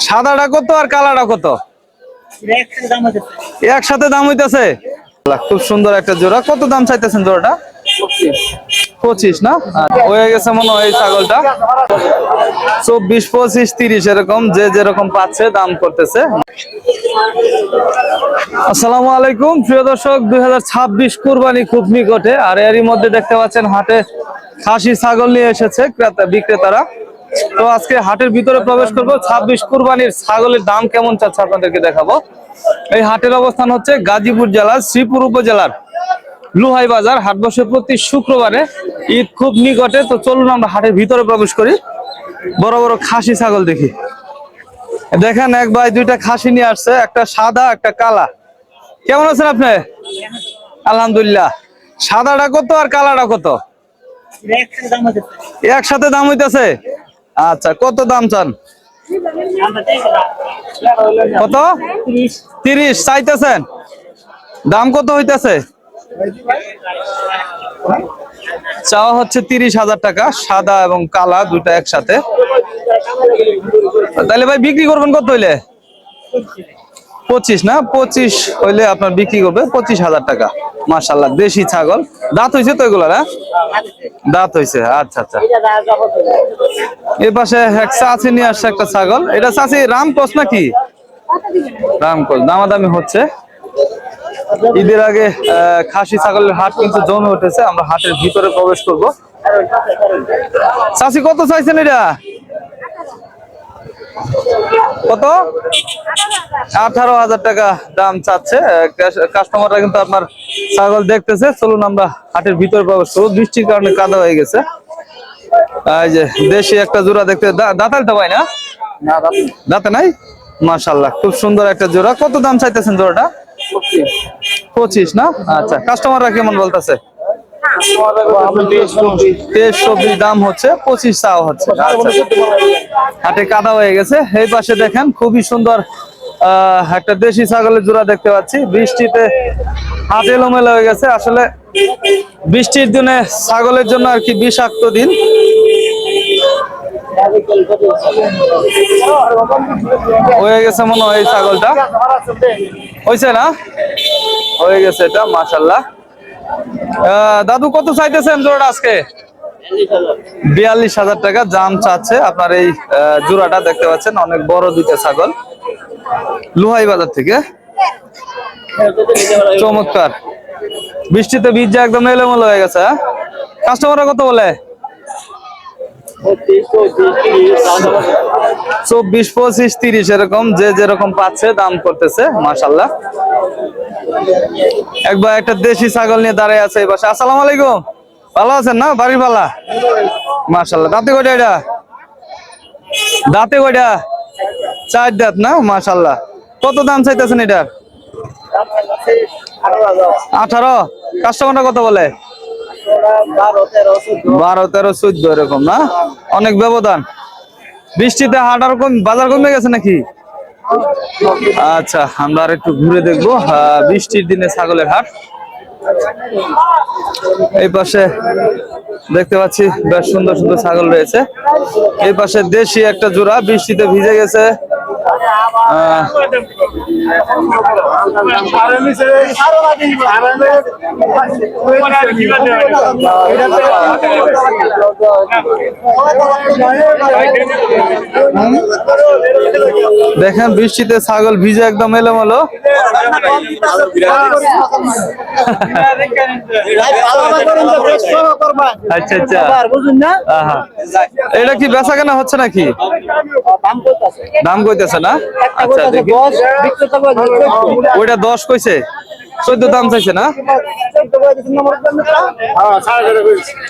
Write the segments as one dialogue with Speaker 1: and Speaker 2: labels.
Speaker 1: সাদাটা কত আর কালাটা কত? একসাথে দাম হইতেছে। খুব সুন্দর একটা জোড়া। কত দাম চাইতেছেন জোড়াটা? 25 না? হয়ে গেছে মনে হয় এই ছাগলটা 24, 25, 30 এরকম যে যেরকম পাচ্ছে দাম করতেছে। আসসালামু আলাইকুম প্রিয় দর্শক, 2026 কুরবানি খুব নিকটে, আর এরই মধ্যে দেখতে পাচ্ছেন হাটে খাসি ছাগল নিয়ে এসেছে বিক্রেতারা। তো আজকে হাটের ভিতরে প্রবেশ করব, 26 কুরবানির ছাগলের দাম কেমন চাচ্ছে আপনাদেরকে দেখাবো। এই হাটের অবস্থান হচ্ছে গাজীপুর জেলার শ্রীপুর উপজেলার লুহাই বাজার। হাট বসে প্রতি শুক্রবারে, ঈদ খুব নিকটে। তো চলুন আমরা হাটের ভিতরে প্রবেশ করি, বড় বড় খাসি ছাগল দেখি। দেখেন এক ভাই দুইটা খাসি নিয়ে আসছে, একটা সাদা একটা কালা। কেমন আছেন আপনি? আলহামদুলিল্লাহ। সাদাটা কত আর কালাটা কত? একসাথে দাম হইতেছে। আচ্ছা, কত দাম চান? কত? 30 চাইতেছেন। দাম কত হইতেছে? চাওয়া হচ্ছে 30,000 টাকা, সাদা এবং কালা দুইটা একসাথে। তাহলে ভাই বিক্রি করবেন কত হইলে? 25 না? 25 হইলে আপনার বিক্রি করবে 25,000 টাকা। মাশাআল্লাহ, দেশি ছাগল। দাঁত হইছে তো এগুলা? না দাঁত হইছে। আচ্ছা আচ্ছা। এই পাশে এক চাচি নিয়ে আসছে একটা ছাগল। এটা চাচি রামকোস নাকি? রামকোস। দামাদামি হচ্ছে। ঈদের আগে খাসি ছাগলের হাট কিন্তু জমে উঠেছে। আমরা হাটের ভিতরে প্রবেশ করব। চাচি কত চাইছেন এটা? কত? 18,000 টাকা দাম চাচ্ছে। কাস্টমাররা কিন্তু আপনার ছাগল দেখতেছে। চলুন আমরা হাটের ভিতরে প্রবেশ করবো। বৃষ্টির কারণে কাদা হয়ে গেছে। এই যে দেশি একটা জোড়া দেখতে, দাঁতাল তো ভাই না? দাঁতে নাই। মাশাআল্লাহ, খুব সুন্দর একটা জোড়া। কত দাম চাইতেছেন জোড়াটা? 25 না? আচ্ছা, কাস্টমাররা কেমন বলতেছে? 23-24 দাম হচ্ছে, 25 চাওয়া হচ্ছে। হাটে কাদা হয়ে গেছে। এই পাশে দেখেন খুবই সুন্দর একটা দেশি ছাগলের জোড়া দেখতে পাচ্ছি। বৃষ্টিতে হাট এলোমেলো হয়ে গেছে। আসলে বৃষ্টির দিনে ছাগলের জন্য আর কি বিষাক্ত দিন। হয়ে গেছে মনে হয় এই ছাগলটা। হয়েছে না? হয়ে গেছে এটা। মাশাআল্লাহ। দাদু কত চাইতেছেন জোড়াটা আজকে? 42,000 টাকা দাম চাচ্ছে আপনার এই জোড়াটা। দেখতে পাচ্ছেন অনেক বড় দুইটা ছাগল, লুহাই বাজার থেকে। চমৎকার। বৃষ্টিতে ভিজা একদম এলোমেলো হয়ে গেছে। কাস্টমাররা কত বলে? 24, 25, 30 এরকম যে যেরকম পাচ্ছে দাম করতেছে। মাশাআল্লাহ। একবার একটা দেশি ছাগল নিয়ে দাঁড়ায় আছে এই পাশে। আসসালামু আলাইকুম। ভালো আছেন না? বাড়ির ভালা? মাশাআল্লাহ। দাঁতে কয়টা এটা? দাঁতে কয়টা? 4 দাঁত না? মাশাআল্লাহ। কত দাম চাইতেছেন এটার? 18। কাস্টমাররা কত বলে? 12, 13, 14 এরকম না? অনেক ব্যবধান। বৃষ্টিতে হাট আর বাজার কমে গেছে নাকি? আচ্ছা, আমরা আর একটু ঘুরে দেখবো বৃষ্টির দিনে ছাগলের হাট। এই পাশে দেখতে পাচ্ছি বেশ সুন্দর সুন্দর ছাগল রয়েছে। এই পাশে দেশি একটা জোড়া বৃষ্টিতে ভিজে গেছে। দেখেন বৃষ্টিতে ছাগল ভিজে একদম এলোমেলো। আচ্ছা আচ্ছা। এটা কি বেচা কেনা হচ্ছে নাকি? দাম কইতেছে না? আচ্ছা, দেখি। ওইটা 10 কইছে, 14 দাম চাইছে না?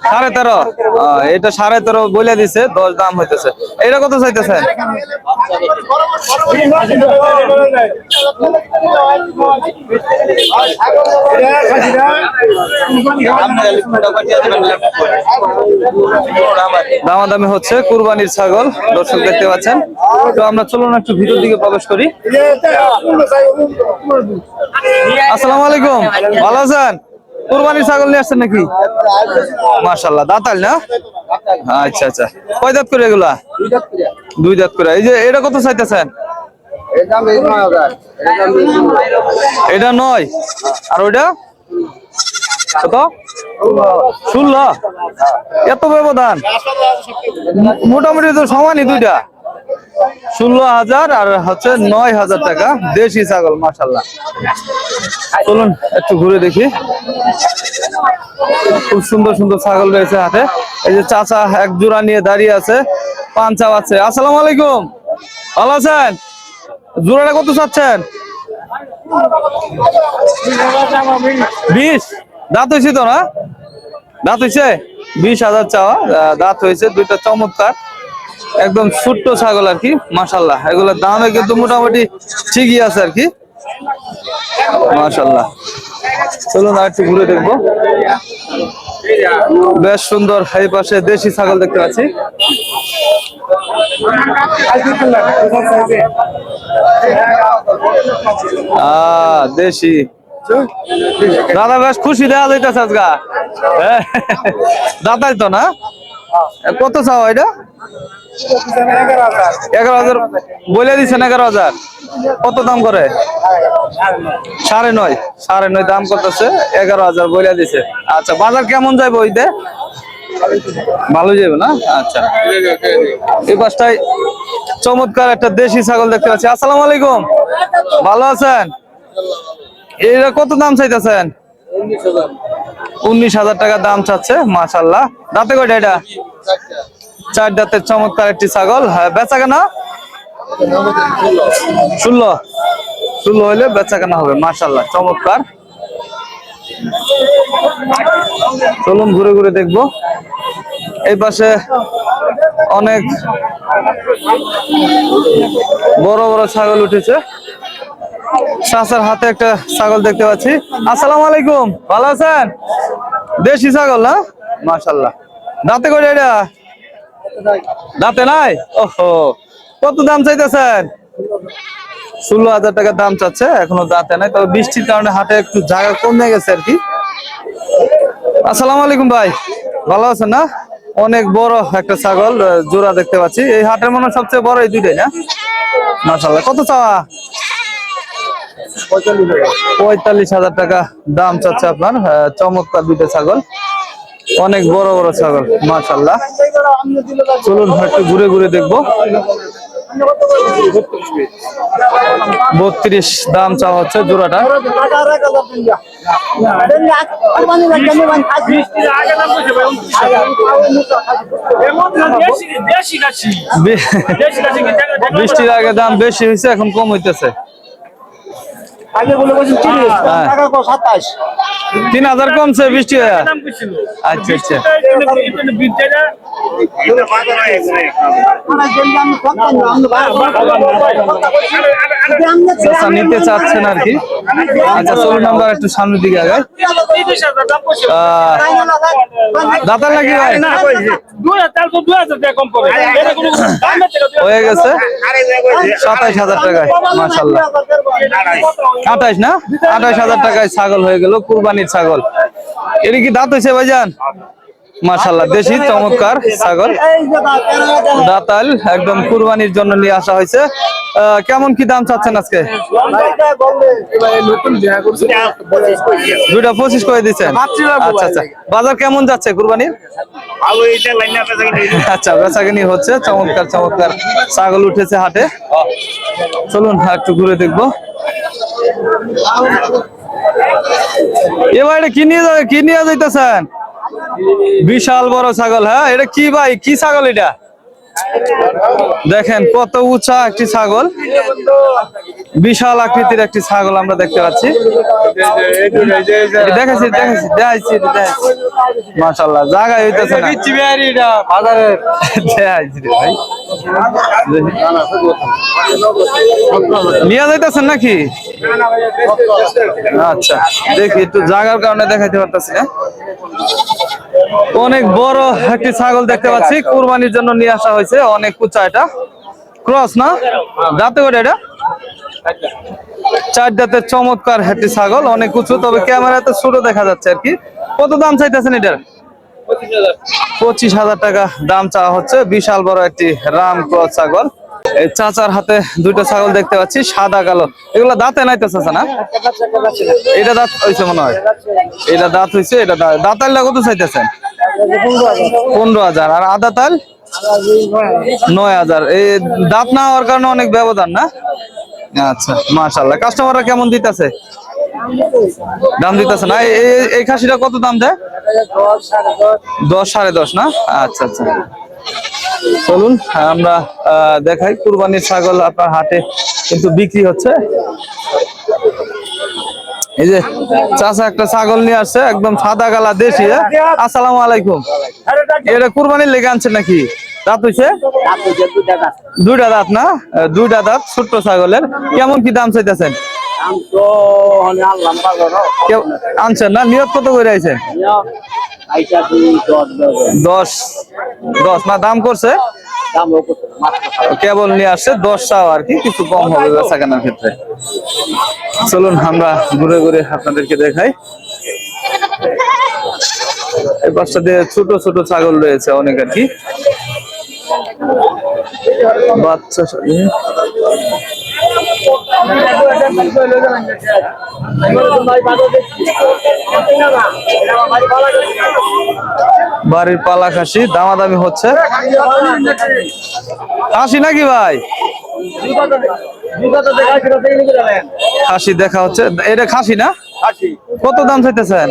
Speaker 1: 13.5। এটা 13.5 বলে দিছে, 10 দাম হইতেছে। এটা কত চাইতেছেন? দামাদামি হচ্ছে কুরবানির ছাগল, দর্শক দেখতে পাচ্ছেন। তো আমরা চলুন একটু ভিতর দিকে প্রবেশ করি। আসসালামু আলাইকুম। ভালো আছেন? কুরবানির ছাগল নিয়ে আসছেন নাকি? মাশাআল্লাহ। দাঁতাল না? আচ্ছা আচ্ছা। কয় দাঁত করে এগুলা? দুই দাঁত করে। এই যে এটা কত চাইতেছেন? এটা 9 আর ওইটা কত? 16। এত ব্যবধান? মোটামুটি তো সমানই দুইটা। 16,000 আর হচ্ছে 9,000 টাকা দেশি ছাগল। মাশাআল্লাহ, চলুন একটু ঘুরে দেখি। খুব সুন্দর সুন্দর ছাগল রয়েছে হাটে। এই যে চাচা এক জোড়া নিয়ে দাঁড়িয়ে আছে, পান চাওয়াচ্ছে। আসসালামু আলাইকুম, ভালো আছেন? জোড়াটা কত চাচ্ছেন? 20। দাঁত হয়েছে তো না? দাঁত হয়েছে? 20,000 চাওয়া, দাঁত হয়েছে দুইটা। চমৎকার একদম ছোট্ট ছাগল আর কি। মাশাআল্লাহ, এগুলোর দামে কিন্তু মোটামুটি ঠিকই আছে আর কি। মাশাআল্লাহ, চলুন আর একটু ঘুরে দেখবো। বেশ সুন্দর। এই পাশে দেশি ছাগল দেখতে পাচ্ছি। দেশি দাদা বেশ খুশি দেখা যাইতেছে আজকা। দাদাই তো না? কত চাও এটা? 11,000 বলে দিচ্ছেন। 11,000 কত দাম করে? 9.5। 9.5 দাম করতেছে, 11,000 বলে দিছে। আচ্ছা, বাজার কেমন যাবে ওইতে? ভালো যাবে না? আচ্ছা, এই পাশটায় চমৎকার একটা দেশি ছাগল দেখতে পাচ্ছি। আসসালামু আলাইকুম, ভালো আছেন? এটা কত দাম চাইতেছেন? 19,000 টাকা দাম চাচ্ছে। মাশাআল্লাহ, দাঁতে কয়টা এটা? 4 দাঁতের চমৎকার একটি ছাগল। হ্যাঁ, বেচা কেনা 16 হইলে বেচা কেনা হবে। মাশাআল্লাহ, চমৎকার। চলুন ঘুরে ঘুরে দেখবো। এই পাশে অনেক বড় বড় ছাগল উঠেছে। চাচার হাতে একটা ছাগল দেখতে পাচ্ছি। আসসালামু আলাইকুম, ভালো আছেন? দেশি ছাগল না? মাশাআল্লাহ, দাঁতে কয়টা এটা? দাঁতে নাই? ওহো, কত দাম চাইতেছেন? 16,000 টাকা দাম চাচ্ছে, এখনো দাঁতে নাই। তবে বৃষ্টির কারণে হাটে একটু জায়গা কমে গেছে আর কি। আসসালামু আলাইকুম ভাই, ভালো আছেন না? অনেক বড় একটা ছাগল জোড়া দেখতে পাচ্ছি। এই হাটের মনে হয় সবচেয়ে বড় এই দুইটাই না? মাশাআল্লাহ, কত চাওয়া? 45,000 টাকা দাম চাচ্ছে আপনার। চমৎকার দুইটা ছাগল, অনেক বড় বড় ছাগল। মাশাআল্লাহ, চলুন একটু ঘুরে ঘুরে দেখবো। 32 দাম চাওয়া হচ্ছে জোড়াটা। বৃষ্টির আগে দাম বেশি হয়েছে, এখন কম হইতেছে। 3,000 কমছে বৃষ্টি হয়ে। আচ্ছা আচ্ছা, নিতে চাচ্ছেন আর কি। আচ্ছা, চলুন আমরা একটু সামনের দিকে আগাই। দাতার নাকি ভাই? হয়ে গেছে 27,000 টাকায়। মাশাআল্লাহ, 28 না? 28,000 টাকায় ছাগল হয়ে গেল, কুরবানির ছাগল। এর কি দাঁত হয়েছে ভাইজান? মাশাআল্লাহ, দেশি চমৎকার ছাগল, দাতাল, একদম কুরবানির জন্য নিয়ে আসা হয়েছে। কেমন কি দাম চাচ্ছেন আজকে? দুইটা 25 করে দিচ্ছেন। আচ্ছা আচ্ছা, বাজার কেমন যাচ্ছে কুরবানির? আচ্ছা, বেচাকেনি হচ্ছে। চমৎকার চমৎকার ছাগল উঠেছে হাটে। চলুন একটু ঘুরে দেখবো। এবার এটা কি নিয়ে যাইতেছেন? বিশাল বড় ছাগল। হ্যাঁ, এটা কি ভাই, কি ছাগল এটা? দেখেন কত উঁচা একটি ছাগল, বিশাল আকৃতির একটি ছাগল আমরা দেখতে পাচ্ছি। দেখাচ্ছি। মাশাআল্লাহ, জায়গা হইতেছে না। ভাই নিয়ে যাইতেছেন নাকি? আচ্ছা, দেখি একটু জায়গার কারণে দেখাইতে পারতেছি না। অনেক বড় একটি ছাগল দেখতে পাচ্ছি, কুরবানির জন্য নিয়ে আসা হয়েছে। অনেক উঁচা, এটা ক্রস না? দাঁতে করে এটা 4 দাঁতের চমৎকার একটি ছাগল, অনেক উঁচু, তবে ক্যামেরাতে ছোট দেখা যাচ্ছে আর কি। কত দাম চাইতেছেন এটার? 25,000 টাকা দাম চাওয়া হচ্ছে। বিশাল বড় একটি রাম ক্রস ছাগল। এই চাচার হাতে দুইটা ছাগল দেখতে পাচ্ছি, সাদা কালো। এগুলো দাঁতে নাই তো চাচা না? এটা দাঁত হয়েছে মনে হয়, এটা দাঁত হয়েছে। এটা দাঁতাল কত চাইতেছেন? 15,000। আর আদা তাল 9,000। এই দাঁত না হওয়ার কারণে অনেক ব্যবধান না? আচ্ছা, মাশাআল্লাহ। কাস্টমাররা কেমন দিতেছে? দাম দিতেছে না? এই খাসিটা কত দাম দেয়? 10, 10.5 না? আচ্ছা আচ্ছা, চলুন আমরা দেখাই। কুরবানির ছাগল আপনার হাটে কিন্তু বিক্রি হচ্ছে। এই যে চাচা একটা ছাগল নিয়ে আসছে, একদম সাদা কালা দেশি। আসসালামু আলাইকুম। এটা কুরবানির লেগে আনছেন নাকি? দাঁত হইছে? দুইটা দাঁত না? দুইটা দাঁত, ছোট্ট ছাগলের। কেমন কি দাম চাইতেছেন? আনছেন না? নিয়ত কত করে আইছেন? 10 না? দাম করছে? কেবল নিয়ে আসছে 10 চাও আর কি, কিছু কম হবে বেচা কেনার ক্ষেত্রে। চলুন আমরা ঘুরে ঘুরে আপনাদেরকে দেখাই। এই পাশটা দিয়ে ছোট ছোট ছাগল রয়েছে অনেক আর কি, বাচ্চা। বাড়ির পালা খাসি দামাদামি হচ্ছে। খাসি নাকি ভাই? খাসি দেখা হচ্ছে। এটা খাসি না? কত দাম চাইতেছেন?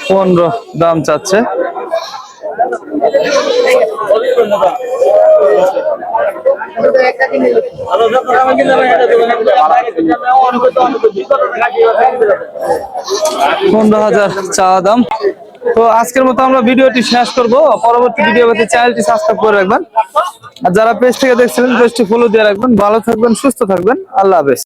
Speaker 1: 15 দাম চাচ্ছে। $15,000 চাওয়া দাম। তো আজকের মতো আমরা ভিডিওটি শেষ করব। পরবর্তী ভিডিও পেতে চ্যানেলটি সাবস্ক্রাইব করে রাখবেন, আর যারা পেজ থেকে দেখছিলেন পেজটি ফলো দিয়ে রাখবেন। ভালো থাকবেন, সুস্থ থাকবেন। আল্লাহ হাফেজ।